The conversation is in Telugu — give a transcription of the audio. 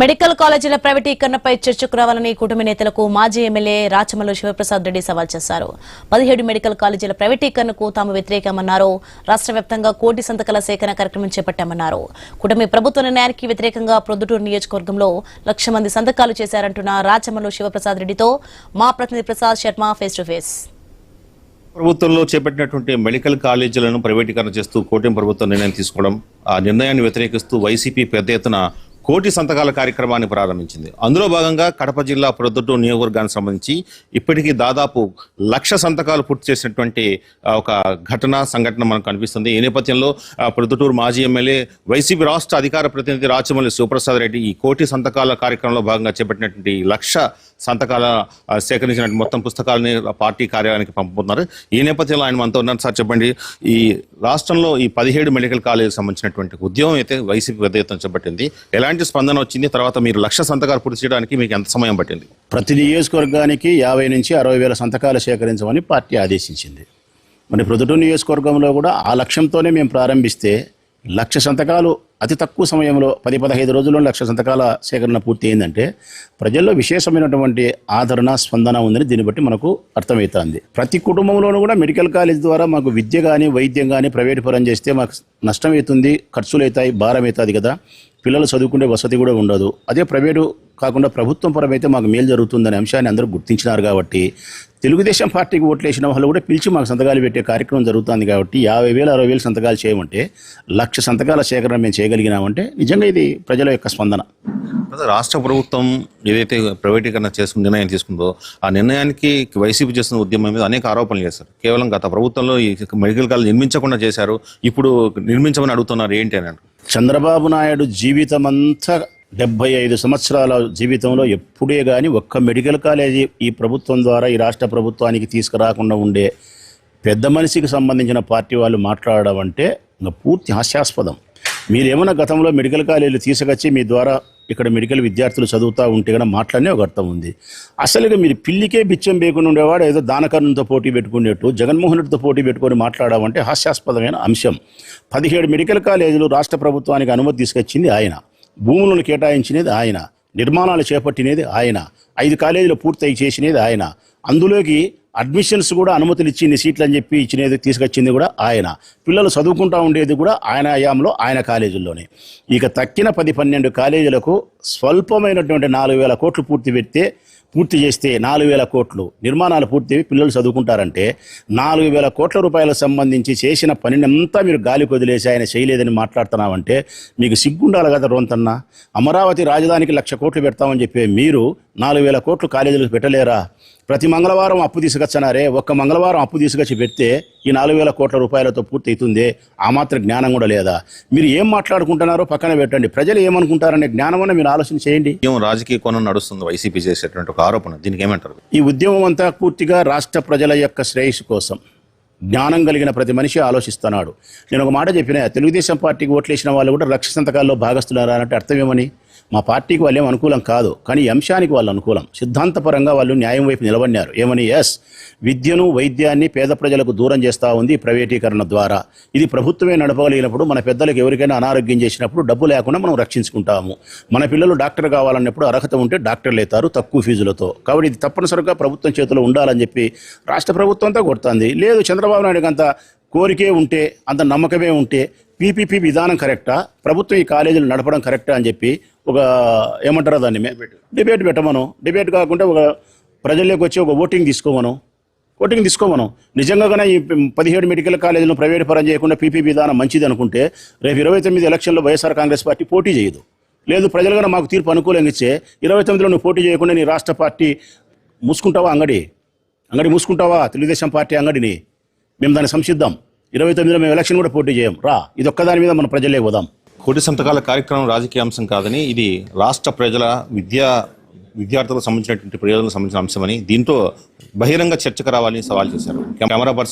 మెడికల్ కాలేజీల ప్రైవేటీకరణపై చర్చకు రావాలని కూటమి నేతలకు మాజీ ఎమ్మెల్యే రాచమల్లు శివప్రసాద్ రెడ్డి సవాల్ చేశారు. 17 మెడికల్ కాలేజీల ప్రైవేటీకరణకు తాము వ్యతిరేకమన్నారు. రాష్ట్ర వ్యాప్తంగా కోటి సంతకాల సేకరణ కార్యక్రమం చేపట్టామన్నారు. కూటమి ప్రభుత్వ నిర్ణయానికి వ్యతిరేకంగా ప్రొద్దుటూరు నియోజకవర్గంలో 1,00,000 మంది సంతకాలు చేశారంటున్న రాచమల్లు శివప్రసాద్ రెడ్డితో మా ప్రతినిధి Prasad Sharma face to face. ప్రభుత్వంలో చేపట్టినటువంటి మెడికల్ కాలేజీలను ప్రైవేటీకరణ చేస్తూ కూటమి ప్రభుత్వం నిర్ణయం తీసుకోవడం, ఆ నిర్ణయాన్ని వ్యతిరేకిస్తూ వైసీపీ పెద్ద ఎత్తున కోటి సంతకాల కార్యక్రమాన్ని ప్రారంభించింది. అందులో భాగంగా కడప జిల్లా ప్రొద్దుటూరు నియోజకవర్గానికి సంబంధించి ఇప్పటికీ దాదాపు 1,00,000 సంతకాలు పూర్తి చేసినటువంటి ఒక సంఘటన మనకు కనిపిస్తుంది. ఈ నేపథ్యంలో ప్రొద్దుటూరు మాజీ ఎమ్మెల్యే వైసీపీ రాష్ట్ర అధికార ప్రతినిధి రాచమల్లి శివప్రసాద్ రెడ్డి ఈ కోటి సంతకాల కార్యక్రమంలో భాగంగా చేపట్టినటువంటి 1,00,000 సంతకాల సేకరించిన మొత్తం పుస్తకాలని పార్టీ కార్యాలయానికి పంపుతున్నారు. ఈ నేపథ్యంలో ఆయన మనతో ఉన్నారు. సార్ చెప్పండి, ఈ రాష్ట్రంలో ఈ 17 మెడికల్ కాలేజీకి సంబంధించినటువంటి ఉద్యమం అయితే వైసీపీ పెద్ద ఎత్తున చేపట్టింది. ఎలాంటి స్పందన వచ్చింది? తర్వాత మీరు 1,00,000 సంతకాలు పూర్తి చేయడానికి మీకు ఎంత సమయం పట్టింది? ప్రతి నియోజకవర్గానికి 50 నుంచి 60,000 సంతకాలు సేకరించమని పార్టీ ఆదేశించింది. మరి ప్రొద్దుటూరు నియోజకవర్గంలో కూడా ఆ లక్ష్యంతోనే మేము ప్రారంభిస్తే 1,00,000 సంతకాలు అతి తక్కువ సమయంలో 10-15 రోజుల్లో 1,00,000 సంతకాల సేకరణ పూర్తి అయిందంటే ప్రజల్లో విశేషమైనటువంటి ఆదరణ, స్పందన ఉందని దీన్ని బట్టి మనకు అర్థమవుతుంది. ప్రతి కుటుంబంలోనూ కూడా మెడికల్ కాలేజ్ ద్వారా మాకు విద్య కానీ, వైద్యం కానీ ప్రైవేట్ పరం చేస్తే మాకు నష్టం అవుతుంది, ఖర్చులు అవుతాయి, భారం అవుతుంది కదా, పిల్లలు చదువుకునే వసతి కూడా ఉండదు. అదే ప్రైవేటు కాకుండా ప్రభుత్వం పరమైతే మాకు మేలు జరుగుతుందనే అంశాన్ని అందరూ గుర్తించినారు. కాబట్టి తెలుగుదేశం పార్టీకి ఓట్లేసిన వాళ్ళు కూడా పిలిచి మాకు సంతకాలు పెట్టే కార్యక్రమం జరుగుతుంది. కాబట్టి 50,000, 60,000 సంతకాలు చేయమంటే 1,00,000 సంతకాల సేకరణ మేము చేయగలిగినామంటే నిజంగా ఇది ప్రజల యొక్క స్పందన. రాష్ట్ర ప్రభుత్వం ఏదైతే ప్రైవేటీకరణ చేసుకుని నిర్ణయం తీసుకుందో ఆ నిర్ణయానికి వైసీపీ చేస్తున్న ఉద్యమం మీద అనేక ఆరోపణలు చేశారు. కేవలం గత ప్రభుత్వంలో ఈ మెడికల్ కాలేజ్ నిర్మించకుండా చేశారు, ఇప్పుడు నిర్మించమని అడుగుతున్నారు. ఏంటి అని? చంద్రబాబు నాయుడు జీవితం అంతా 75 సంవత్సరాల జీవితంలో ఎప్పుడే కానీ ఒక్క మెడికల్ కాలేజీ ఈ ప్రభుత్వం ద్వారా ఈ రాష్ట్ర ప్రభుత్వానికి తీసుకురాకుండా ఉండే పెద్ద మనిషికి సంబంధించిన పార్టీ వాళ్ళు మాట్లాడడం అంటే పూర్తి హాస్యాస్పదం. మీరేమన్నా గతంలో మెడికల్ కాలేజీలు తీసుకొచ్చి మీ ద్వారా ఇక్కడ మెడికల్ విద్యార్థులు చదువుతూ ఉంటే కూడా మాట్లాడనే ఒక అర్థం ఉంది. అసలుగా మీరు పిల్లికే బిచ్చం వేయకుండా ఉండేవాడు ఏదో దానకర్ణంతో పోటీ పెట్టుకునేట్టు జగన్మోహన్ రెడ్డితో పోటీ పెట్టుకొని మాట్లాడమంటే హాస్యాస్పదమైన అంశం. 17 మెడికల్ కాలేజీలు రాష్ట్ర ప్రభుత్వానికి అనుమతి తీసుకొచ్చింది ఆయన, భూములను కేటాయించినది ఆయన, నిర్మాణాలు చేపట్టినది ఆయన, 5 కాలేజీలు పూర్తి చేసినది ఆయన, అందులోకి అడ్మిషన్స్ కూడా అనుమతులు ఇచ్చి ఇన్ని సీట్లు అని చెప్పి ఇచ్చినది తీసుకొచ్చింది కూడా ఆయన, పిల్లలు చదువుకుంటూ ఉండేది కూడా ఆయన హయాంలో ఆయన కాలేజీల్లోనే. ఇక తక్కిన 10-12 కాలేజీలకు స్వల్పమైనటువంటి 4,000 కోట్లు పూర్తి చేస్తే 4,000 కోట్లు నిర్మాణాలు పూర్తి పిల్లలు చదువుకుంటారంటే 4,000 కోట్ల రూపాయలకు సంబంధించి చేసిన పనినంతా మీరు గాలికి వదిలేసి ఆయన చేయలేదని మాట్లాడుతున్నామంటే మీకు సిగ్గుండాలి కదా రోంతన్న. అమరావతి రాజధానికి 1,00,000 కోట్లు పెడతామని చెప్పి మీరు 4,000 కోట్లు కాలేజీలకు పెట్టలేరా? ప్రతి మంగళవారం అప్పు తీసుకొచ్చనారే, ఒక్క మంగళవారం అప్పు తీసుకొచ్చి పెడితే ఈ 4,000 కోట్ల రూపాయలతో పూర్తి అవుతుంది. ఆ మాత్రం జ్ఞానం కూడా లేదా? మీరు ఏం మాట్లాడుకుంటున్నారో పక్కన పెట్టండి, ప్రజలు ఏమనుకుంటారనే జ్ఞానం అన్న మీరు ఆలోచన చేయండి. రాజకీయ కోణం నడుస్తుంది వైసీపీ చేసేటువంటి ఒక ఆరోపణ, దీనికి ఏమంటారు? ఈ ఉద్యమం అంతా పూర్తిగా రాష్ట్ర ప్రజల యొక్క శ్రేయస్సు కోసం జ్ఞానం కలిగిన ప్రతి మనిషి ఆలోచిస్తున్నాడు. నేను ఒక మాట చెప్పిన, తెలుగుదేశం పార్టీకి ఓట్లేసిన వాళ్ళు కూడా 1,00,000 సంతకాల్లో భాగస్తున్నారా అంటే అర్థం ఏమని? మా పార్టీకి వాళ్ళు ఏం అనుకూలం కాదు, కానీ ఈ అంశానికి వాళ్ళు అనుకూలం. సిద్ధాంతపరంగా వాళ్ళు న్యాయం వైపు నిలబడినారు. ఏమని? విద్యను, వైద్యాన్ని పేద ప్రజలకు దూరం చేస్తూ ఉంది ప్రైవేటీకరణ ద్వారా. ఇది ప్రభుత్వమే నడపగలిగినప్పుడు మన పెద్దలకు ఎవరికైనా అనారోగ్యం చేసినప్పుడు డబ్బు లేకుండా మనం రక్షించుకుంటాము. మన పిల్లలు డాక్టర్ కావాలన్నప్పుడు అర్హత ఉంటే డాక్టర్లు అవుతారు తక్కువ ఫీజులతో. కాబట్టి ఇది తప్పనిసరిగా ప్రభుత్వం చేతిలో ఉండాలని చెప్పి రాష్ట్ర ప్రభుత్వంతో కొడుతుంది. లేదు చంద్రబాబు నాయుడుకి అంత కోరికే ఉంటే, అంత నమ్మకమే ఉంటే పీపీపీ విధానం కరెక్టా, ప్రభుత్వం ఈ కాలేజీలు నడపడం కరెక్టా అని చెప్పి ఒక ఏమంటారో దాన్ని డిబేట్ పెట్టమను. డిబేట్ కాకుండా ఒక ప్రజల్లోకి వచ్చి ఒక ఓటింగ్ తీసుకోమను. నిజంగా ఈ 17 మెడికల్ కాలేజీలను ప్రైవేట్ పరం చేయకుండా పీపీ విధానం మంచిది అనుకుంటే రేపు 29 ఎలక్షన్లో వైఎస్ఆర్ కాంగ్రెస్ పార్టీ పోటీ చేయదు. లేదు ప్రజలు కూడా మాకు తీర్పు అనుకూలంగా ఇచ్చే 29లో నువ్వు పోటీ చేయకుండా నీ రాష్ట్ర పార్టీ మూసుకుంటావా? అంగడి మూసుకుంటావా? తెలుగుదేశం పార్టీ అంగడిని మేము దాన్ని సంసిద్దాం. 29లో మేము ఎలక్షన్ కూడా పోటీ చేయం. ఇది ఒక్కదాని మీద మన ప్రజలే పోదాం. కోటి సంతకాల కార్యక్రమం రాజకీయ అంశం కాదని, ఇది రాష్ట్ర ప్రజల విద్యార్థులకు సంబంధించినటువంటి ప్రయోజనాలకు సంబంధించిన అంశమని, దీంతో బహిరంగ చర్చకు రావాలని సవాల్ చేశారు. Camera person